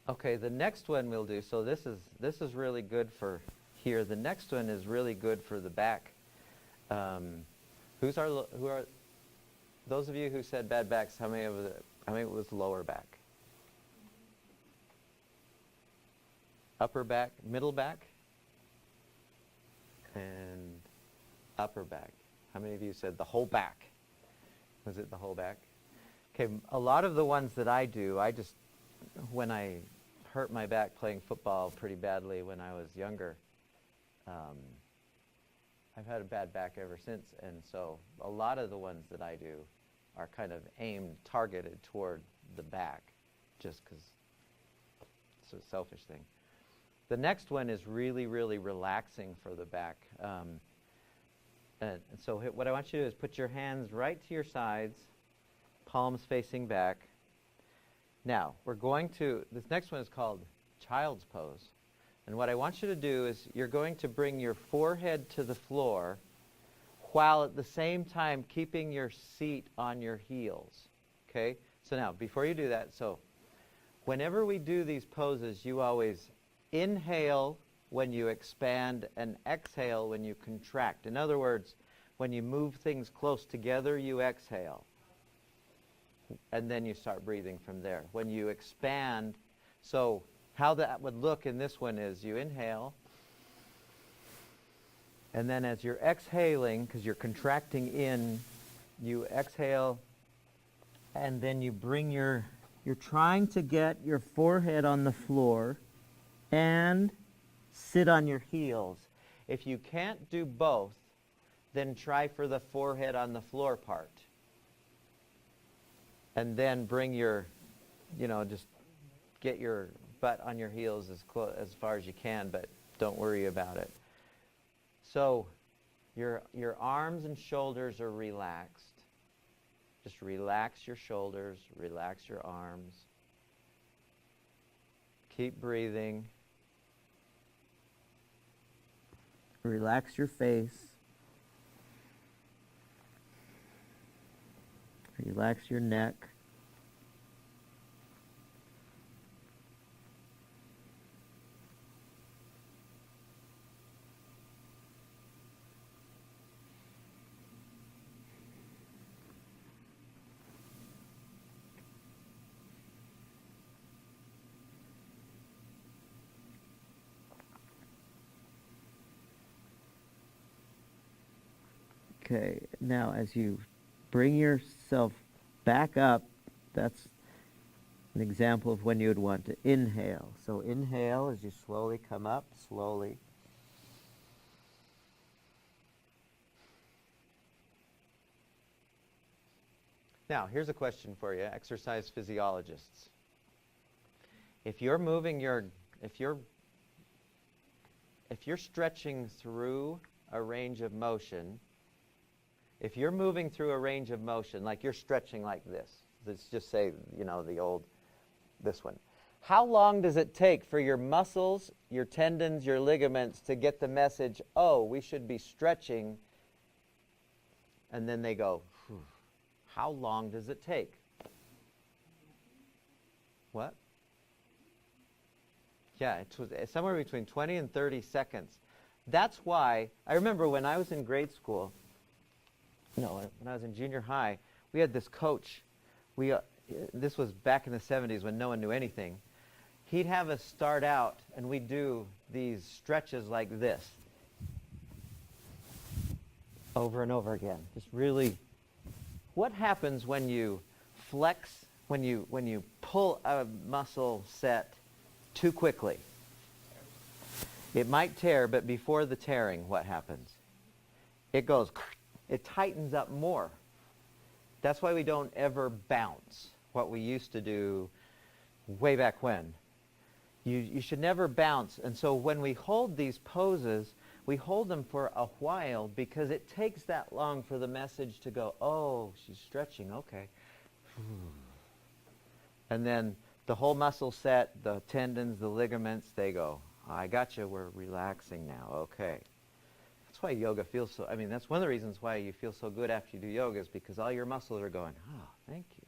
Okay, the next one we'll do, so this is really good for here. The next one is really good for the back. Who are those of you who said bad backs? How many was lower back? Upper back, middle back, and upper back. How many of you said the whole back? Was it the whole back? Okay, a lot of the ones that I do, when I hurt my back playing football pretty badly when I was younger, I've had a bad back ever since, and so a lot of the ones that I do are kind of targeted toward the back, just because it's a selfish thing. The next one is really, really relaxing for the back. And so what I want you to do is put your hands right to your sides, palms facing back. Now, this next one is called Child's Pose. And what I want you to do is you're going to bring your forehead to the floor while at the same time keeping your seat on your heels. Okay? So now, before you do that, so whenever we do these poses, you always inhale when you expand and exhale when you contract. In other words, when you move things close together, you exhale. And then you start breathing from there. When you expand, so how that would look in this one is you inhale, and then as you're exhaling, because you're contracting in, you exhale, and then you bring you're trying to get your forehead on the floor and sit on your heels. If you can't do both, then try for the forehead on the floor part. And then bring just get your butt on your heels as far as you can, but don't worry about it. So your arms and shoulders are relaxed. Just relax your shoulders, relax your arms. Keep breathing. Relax your face. Relax your neck. Okay, now as you bring yourself back up, that's an example of when you would want to inhale. So inhale as you slowly come up, slowly. Now, here's a question for you, exercise physiologists. If you're stretching through a range of motion, if you're moving through a range of motion, like you're stretching like this, let's just say, this one. How long does it take for your muscles, your tendons, your ligaments to get the message, oh, we should be stretching, and then they go, phew. How long does it take? What? Yeah, it's somewhere between 20 and 30 seconds. That's why, I remember when I was in grade school, when I was in junior high, we had this coach. This was back in the 70s when no one knew anything. He'd have us start out, and we'd do these stretches like this, over and over again. Just really, what happens when you flex, when you pull a muscle set too quickly? It might tear, but before the tearing, what happens? It goes, it tightens up more. That's why we don't ever bounce, what we used to do way back when. You should never bounce. And so when we hold these poses, we hold them for a while because it takes that long for the message to go, oh, she's stretching, okay. And then the whole muscle set, the tendons, the ligaments, they go, I got you, we're relaxing now, okay. That's why yoga feels so, that's one of the reasons why you feel so good after you do yoga is because all your muscles are going, oh, thank you.